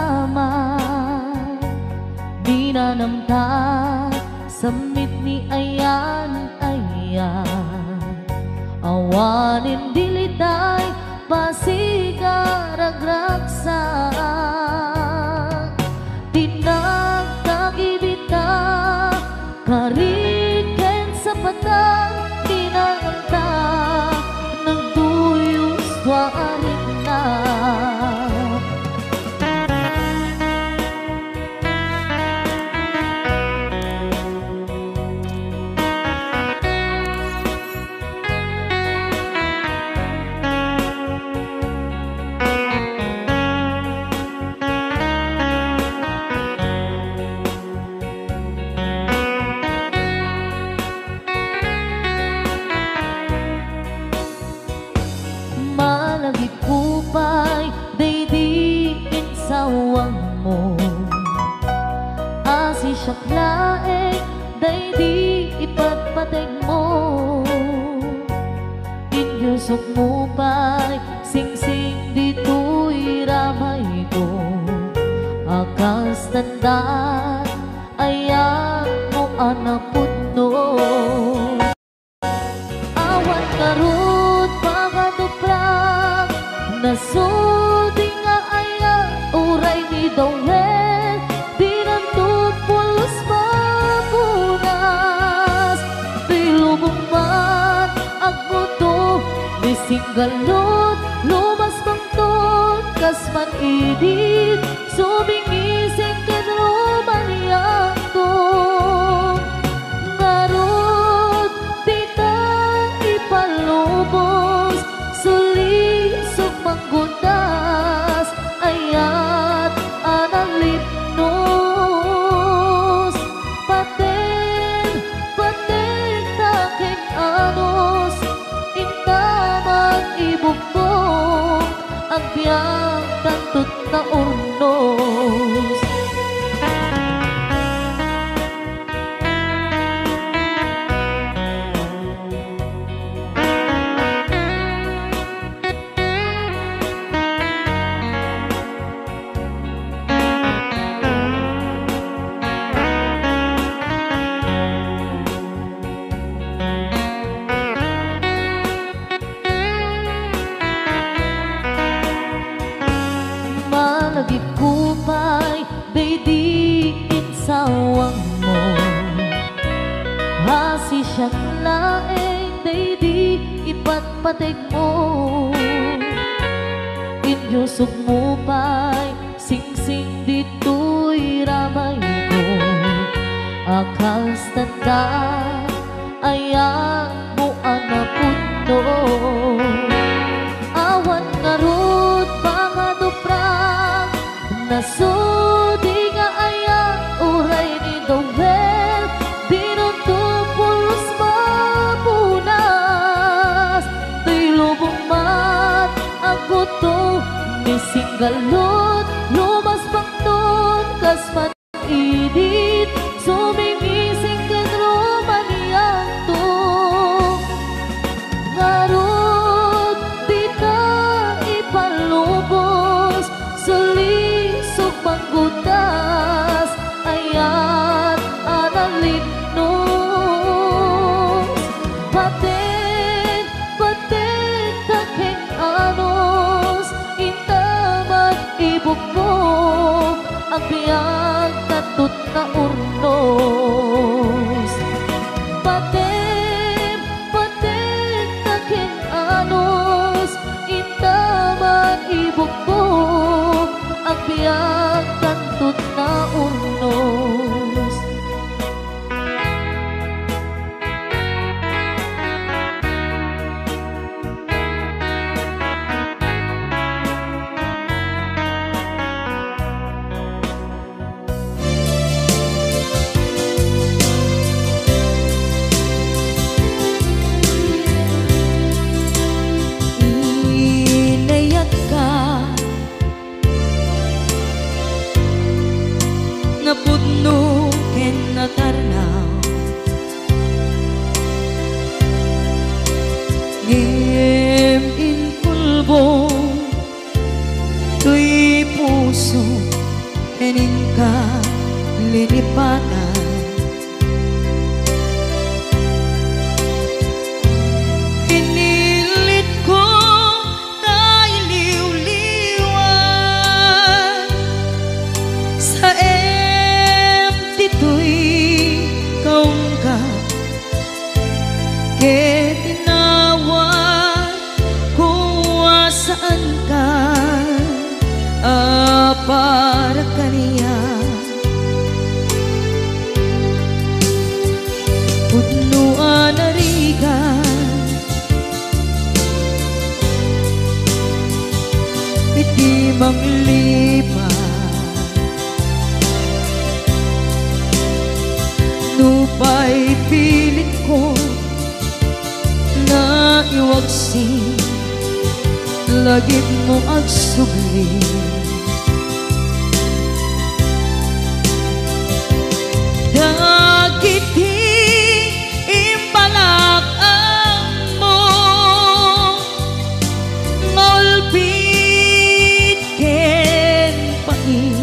nagdamay, di na namta samit ni ayan. Awanin dilitay pasigaragraksak, tinagtagibita kariken sa patang tinaganta, nagduyos tuwarin na. Malagipupay daydiin sawang mo, asi siyaklae daydi ipagpateg mo. Inyusok mo pa'y singsing dito'y ramay ko, akas tandaan ayan mo anapot no. Awan karut pakatuprak nasudi nga aya uray ni Dawel, di nantupulos mapunas, di lubungman agmuto di singgalot lumas bangtot kasman idit subingising kenruman yakto. Ngarot di ta ipalubos sulisok manggutas ayat analipnos, paten taking anos intamang ibugtong ang biyang tantut na urnos. Malagipupay daydiin sawang mo, hasi siyang laeng daydi ipagpateg mo. Inyusok mo pa'y singsing dito'y ramay ko, akas tanda ayan mo anapot no. Awan ngarut pangaduprak nasudi nga aya uray ni Dawel, di nantupulos mapunas, di lubong mat ang buto ni singgalot lumas bangtot kasman idit sumingising kenruman yakto. Ngarot di ta ipalubos sulisok manggutas ayat analipnos, paten taking anos intaman ibugtong ang biyang tatut na urnos. Paten taking anos intaman ibugtong ang biyang tantut na urnos. linipatan. Pinilit ko na iliw-liwan sa empty to'y kaungkat. Kaya tinawag kung saan ka, para kaniya. Punuan na rigan, bitimang lipat, nupay pilit ko na iwagsin, lagip mo agsubli. Dagiti imbalak ang mo, ngolpit ken pain,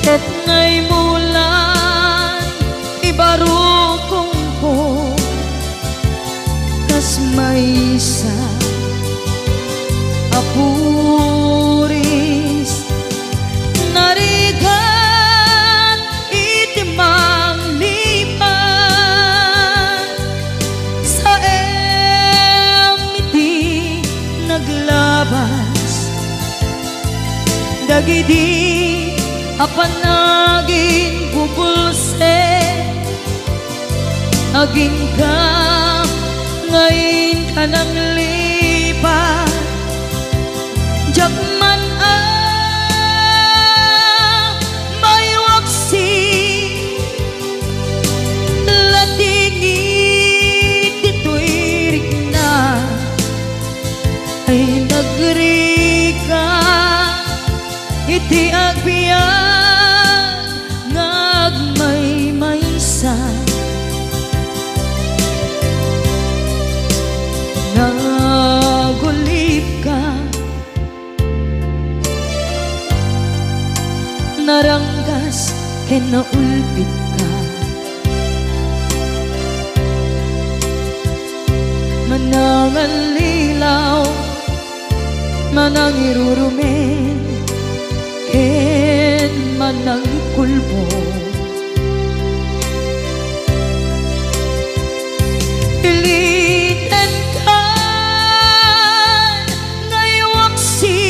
ket ngay mulan ibarukong ko, kas may isa apuris narigan itimang lipan sa emiti naglabas. Dagidi apanagin bubulse, aging ka ngayon ka nang lipat. Jakman may waksi, latingit dito'y rigna, ay nagrika iti agbiyan ngagmay-maysa. Nagulip ka, naranggas ken naulpit ka, manangan lilaw, manang irurumen, ken manang kulbo. Pilitan ka ngaywaksi,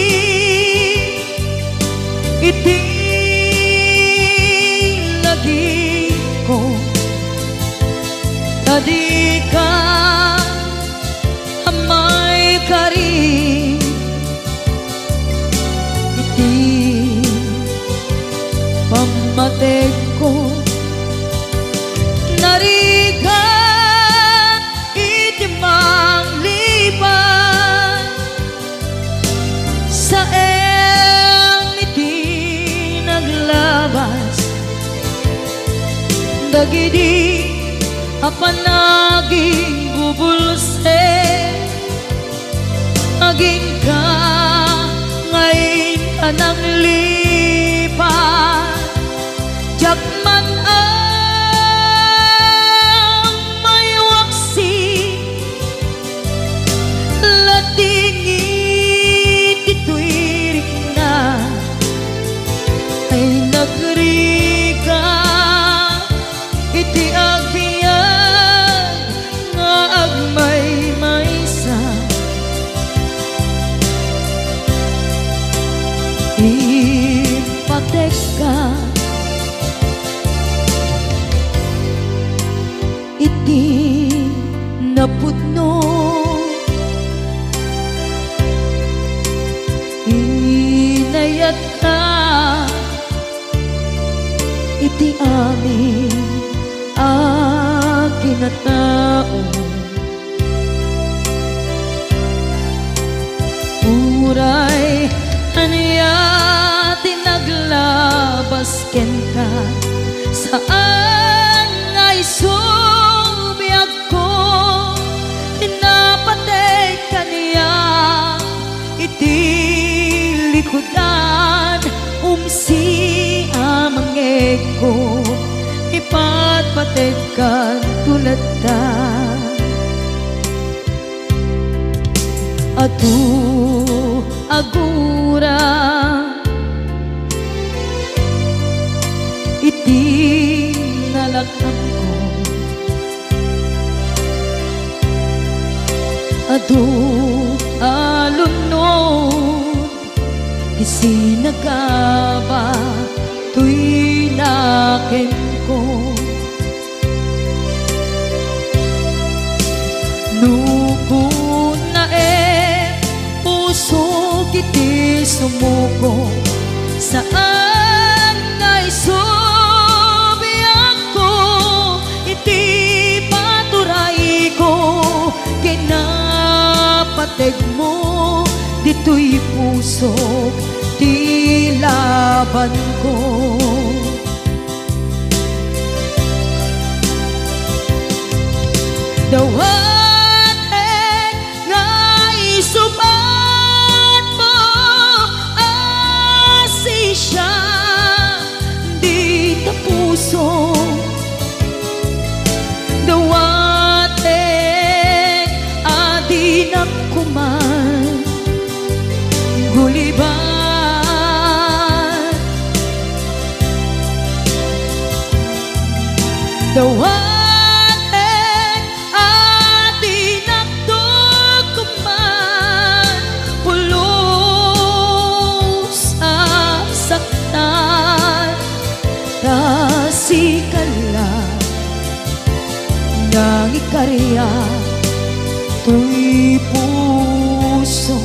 iti lagi ko, tadi ka amay kari, iti pamatek ko narigan iti mangliban sa iti naglabas. Dagidi apanaging bubulse, aging ka ngayon ka nang lipat. Jakman may waksi, latingit ito'y rigna, ay nagrika iti agbiyan nga agmay-maysa. Ipatek ka iti napudno, inayat ka iti amin kinatao. Uray aniya tinaglabas ken ka, saan ngay subiyag ko, tinapatay ka niya iti likudan, umsi amang tekan tulad ta. Atu agura iti nalakam ko. Adu alunod isinagaba tuy naken ko. Nukun na puso kiti sumuko saan na isubiyak ko. Iti paturay ko kinapateg mo dito'y puso di laban ko. Dawaten nga isubat mo asi siya di ta puso. Dawaten adi na kuman guliban. Dawaten nang ikarya tuy puso.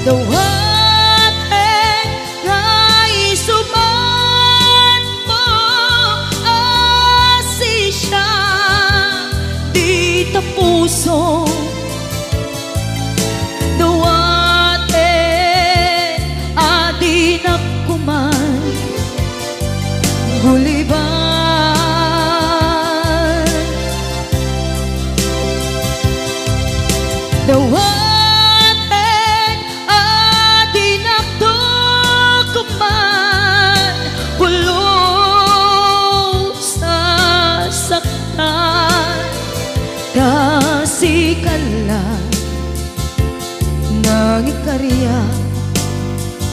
Dawaten nga isubat mo asi siya di ta puso. Dawaten adi na kuman guliban. Dawaten kasikala nang ikarya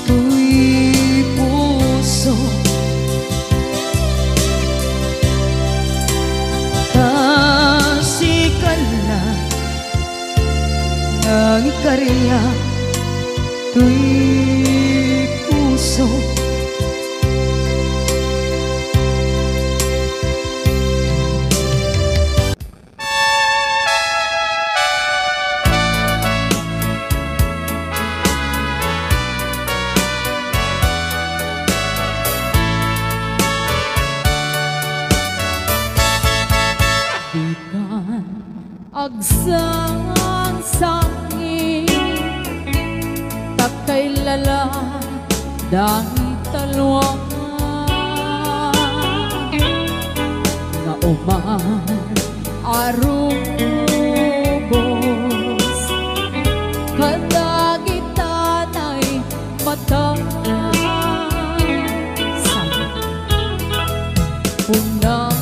tuy puso. Kasikala nang ikarya tuy puso. Agsang sangi takay lala dahil talwang nga uman arubos kadagitan ay matasan unang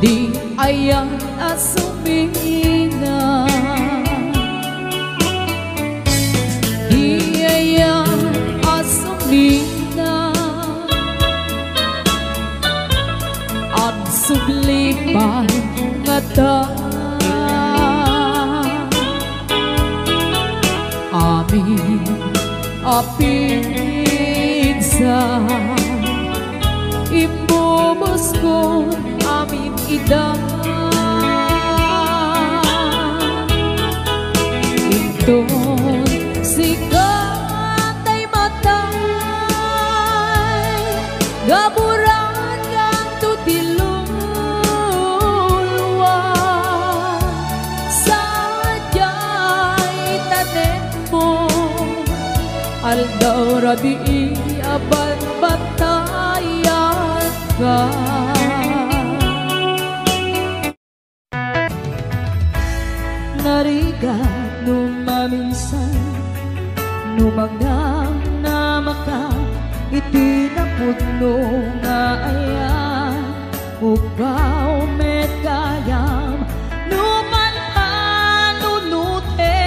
di ayang asumina, di ayang asumina, ang subliman nga ta. Amin, api sa imbubos ko amin ida inton sikat ay matay gaburan kang tutilulwa sadya'y tanen mo aldaw rabi aban batayan ka narigat numaminsan numagnang na maka itinapudno nga ayan ugaw met kayam numan anunute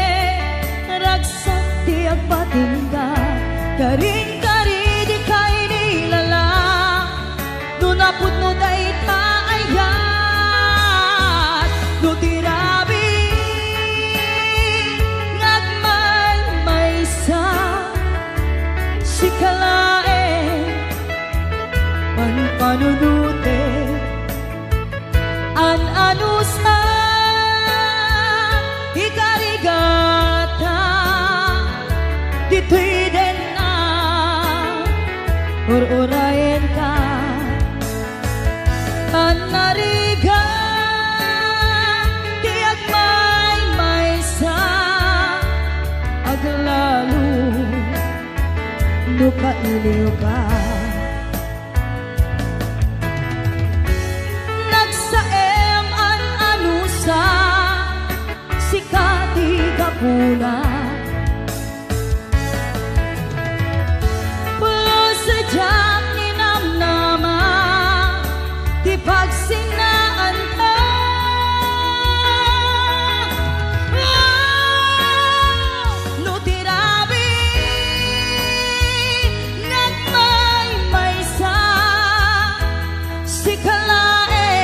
ragsak di agpatingga karing-kari di kay nilala nunapudno day taayat nutirabi ngagmay maysa si kalae panpanunute an-anusa ikarigata dito'y den na ur-urayin ka an-nariga di agmay-maysa aglalo nukailiw ka nagsaem an-anusa sikati kapuna sadyang ninamnama di pagsinaan ka nutirabi nagmay-maysa si kalae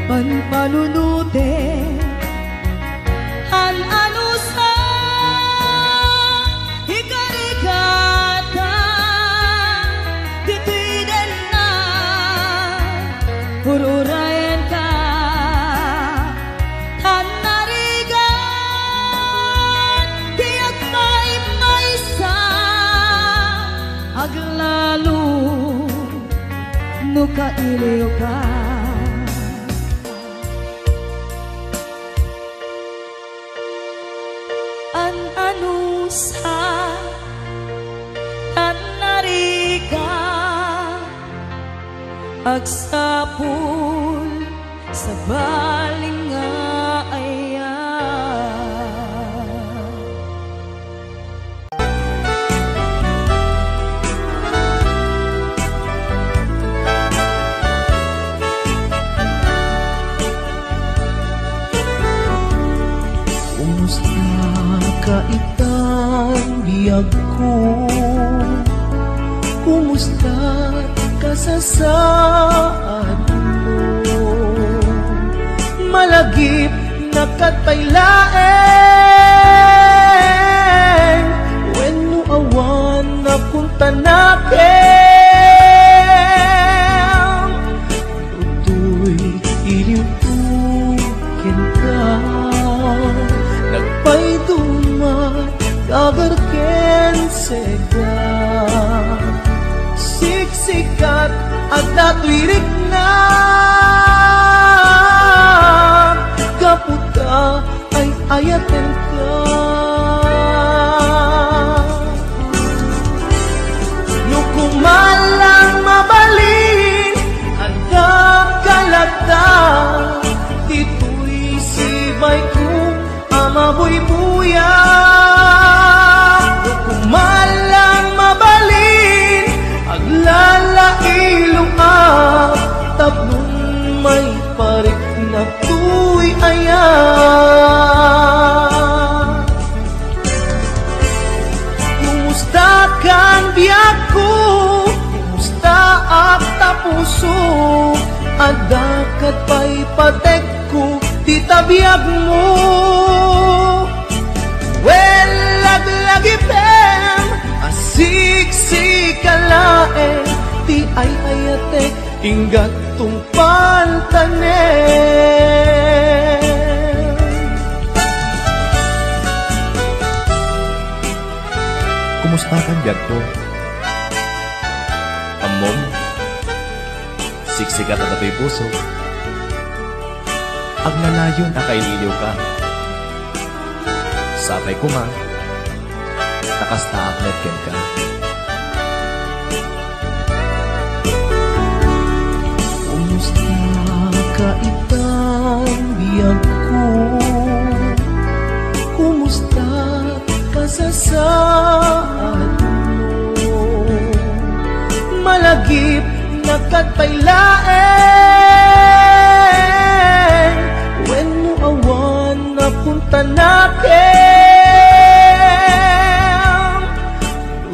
panpanunute an-anusa ur-urayan ka tanarigan di agmay-maysa aglalo nukailiw ka an-anusa tanarigan agsapul sa baling nga ayan kumusta ka itang biyag ko kumusta kasasaan mo malagip na katpailaeng when no awan na punta nakin tutoy iliw-tukin ka nagpaidumat kagarken sega sikat at natwirik na kaputa ay ayaten ka nukumalang mabalin anda kalata dito'y sibay ko amabuy-buya nukumalang mabalin aglalailong tablong may parik na tuy ayan kumusta kang biyak ko kumusta ak tapuso adakat pa'y patek ko di tabiyag mo well laglagipem asik-sik ay ayatek inggat tungpan tanen. Kumusta kan biag ko? Amom, siksikat at ato'y puso. Agnalayon na kaililiw ka. Sapay ko ma, nakasta aklet ken ka. Kumusta ka itang biyag ko? Kumusta ka sa saad mo? Malagip na katpailaen, when mo awan na punta nakin.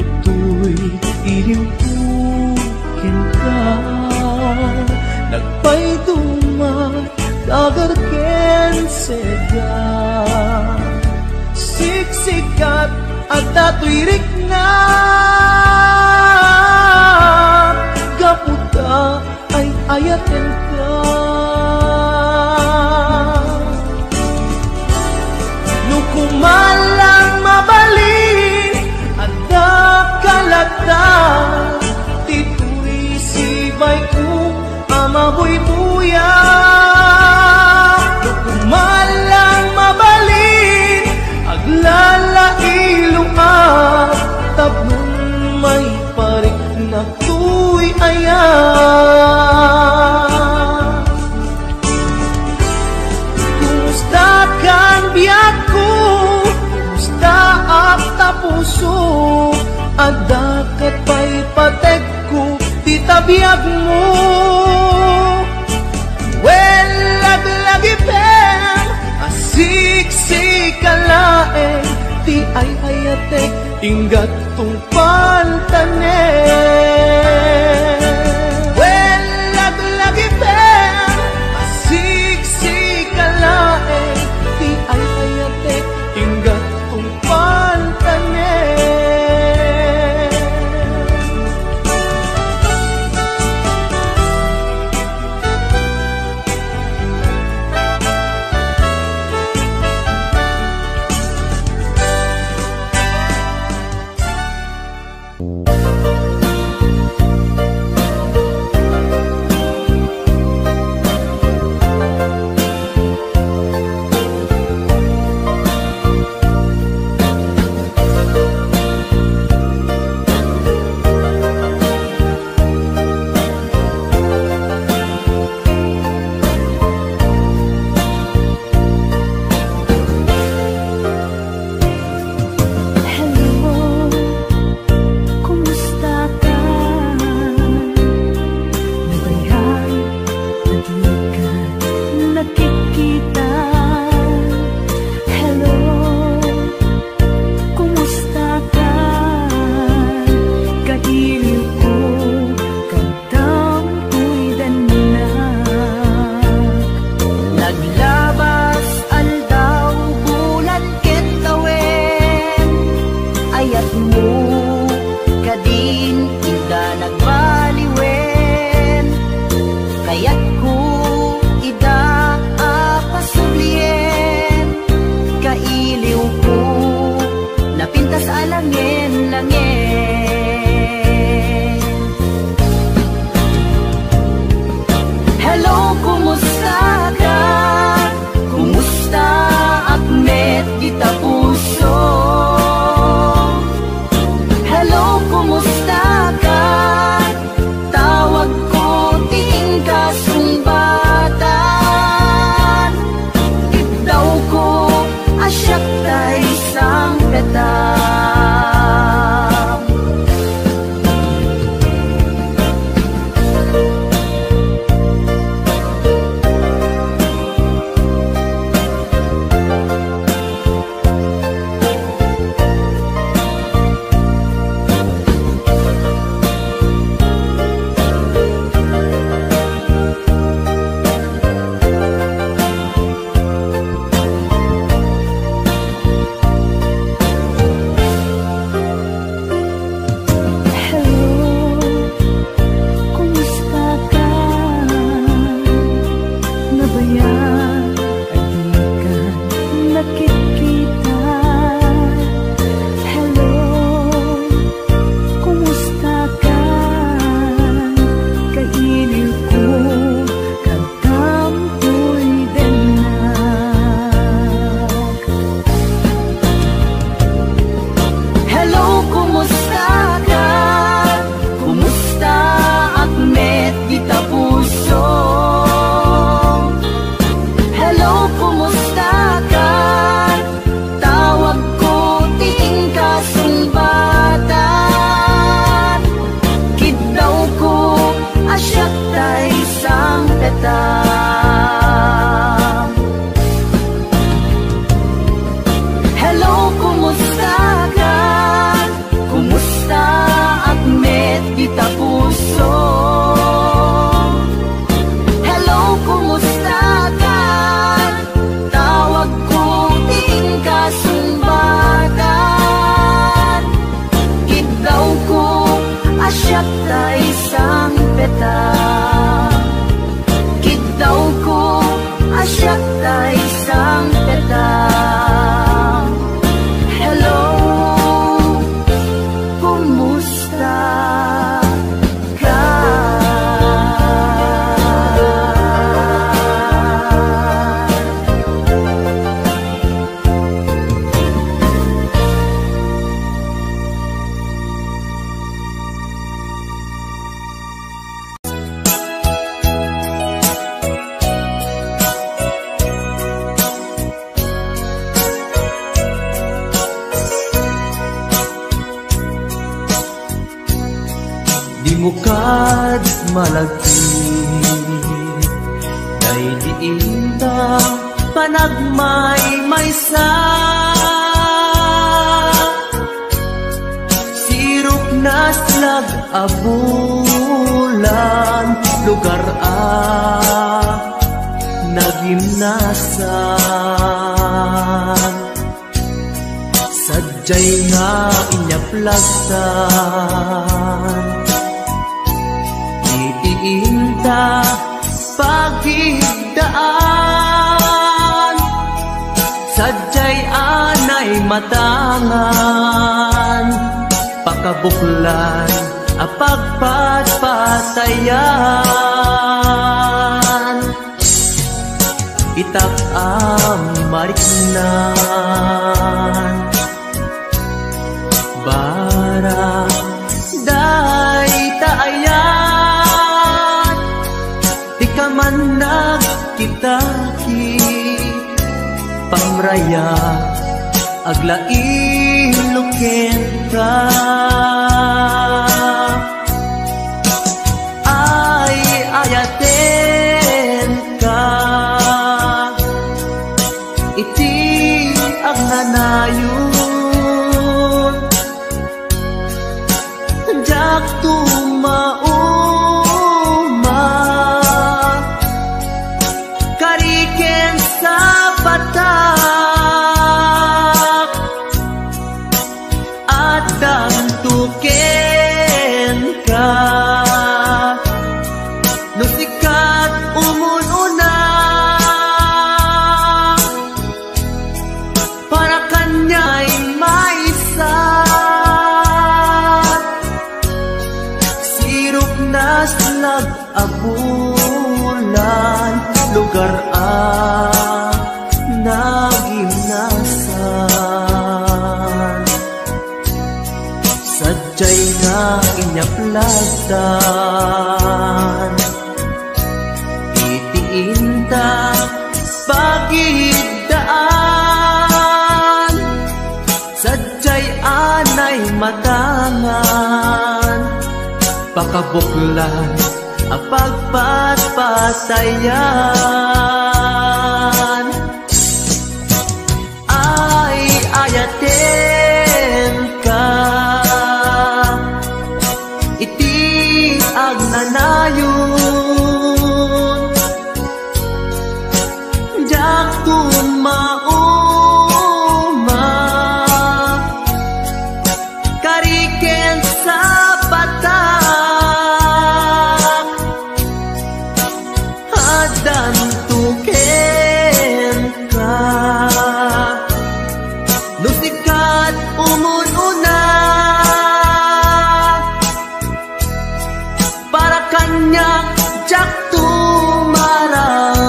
Utoy iliwukin ka, nagpaydumat dagarken sega. Siksikat at datuirik na, gaputa ay ayaten ka. Nukumalang mabalin at nakalata, tituloy sibay ko amabuy-buya. Nukumalang mabalin aglalailo at tablong may parik na tuy ayan. Kumusta kan biyak ko? Kumusta ak tapuso? Adakat pa'y patek ko di tabiyag mo. Well, laglagi pen asiksik-kalaeng ti ay ayatek inggat tungpan tanen. Well, laglagi pen asiksik-kalaeng ti ay ayatek inggat tungpan tanen. Timukad malagi Day diinta panagmay-maysa Sirok na slag abulan Lugar nagimnasan Sadyay nga inyaplagsan Itiinta pagigdaan Sadyay anay matangan Pakabuklan apagpatpatayan Itak mariknan Bara day taayan Di ka man nagkitaki Pamraya aglain ka Ay ayaten ka Iti agnanayon Jak tumauma Kariken sa batak At dantuken ka Nusikat umununa Para kanya'y maisa Sirok na slag abulan Lugar nagimnasan Sadyay na inyaplagdan Itiinta pagigdaan Sadyay anay matangan Pakabuklan apagpatpatayan Ay ayaten ka Iti agnanayon Jak tumauma Kariken sa batak Hadan tuken ka Nusikat umununa Para kanya jak tumaramid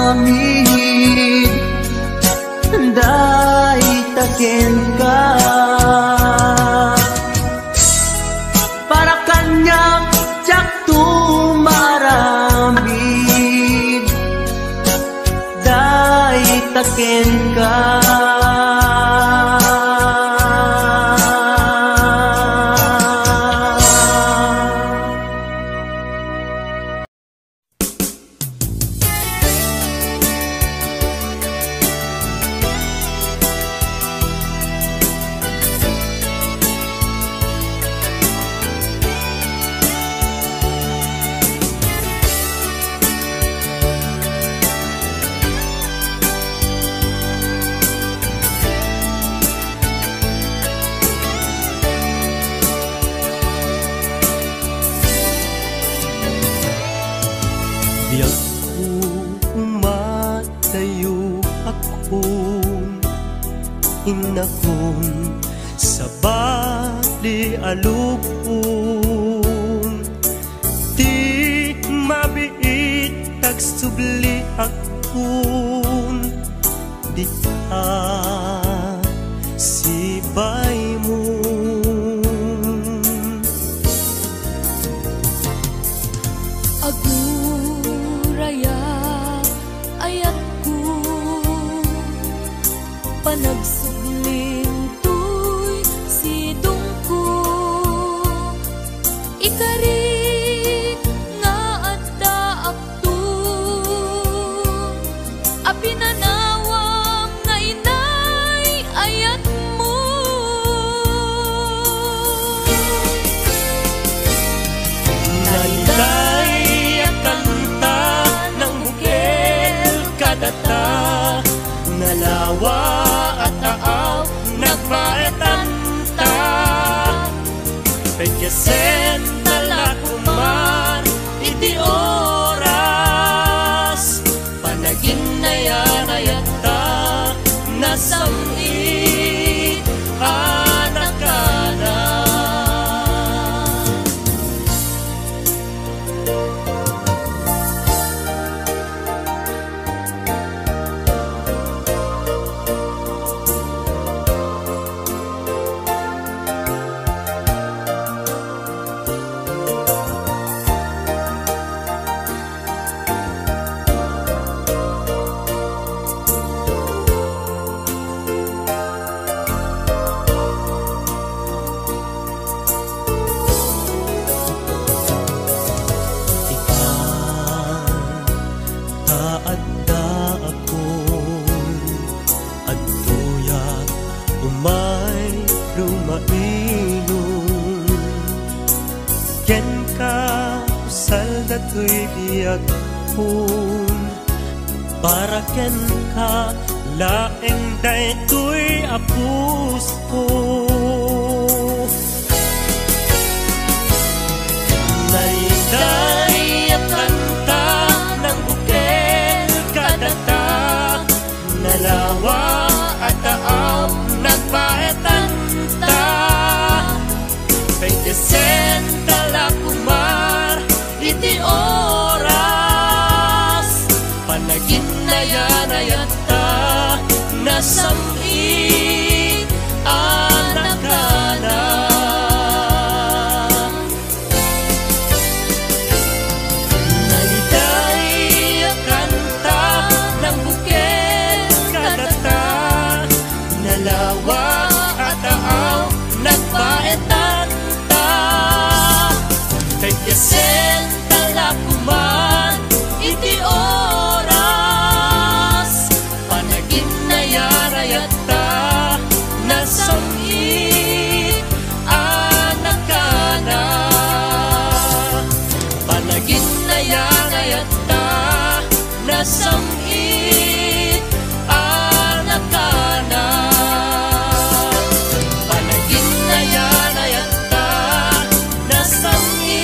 Day taken ka Para kanya jak tumaramid Day taken ka Inakon sa bali alupon Di mabiit tagsubli akon Di sibay mo Aguraya ayat ko Panagsubling tuy sidong ko Ikari tuy biag kun para ken ka laeng day tuy apus ko naiday at kanta ng bukel kadata nalawa at taaw nagpaetanta kay desenta lakumar iti oras panagin na yan ayata nasami anak ka na naliday ang kanta ng bukel kadata nalawa at taaw nagpaetanta kay kesenta lakuman iti oras panagin na yarayata nasami anak ka na panagin na yarayata nasami anak ka na panagin na yarayata nasami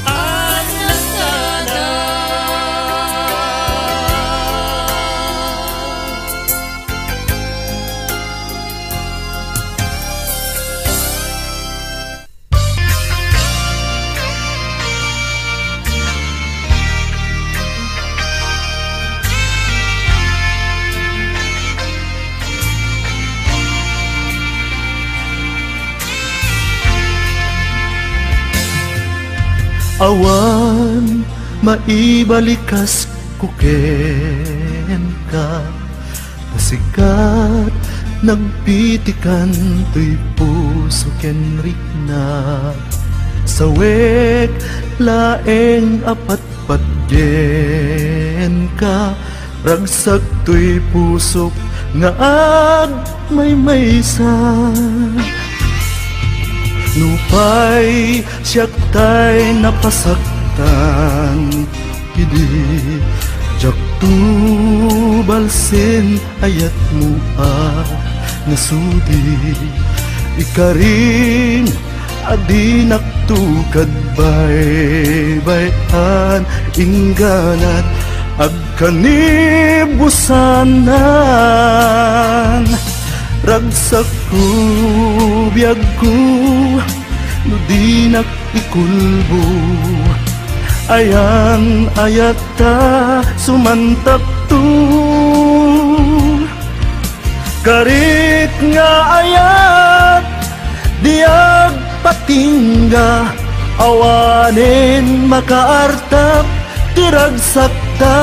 anak ka na. Awan maibalikas kuken ka pasikat nagpitikan tuy puso ken rikna sawek laeng apat patgen ka ragsak tuy pusok nga ag may maysa nupay siyak tay napasaktan idi jak tubalsin ayat mo nasudi ikarin adi naktukad bay-bayan ingganat agkanibusanan ragsak ko biyag ko no di nakikulbo ayan ayata sumantak to karit nga ayat diag patingga awanin makaartap tiragsakta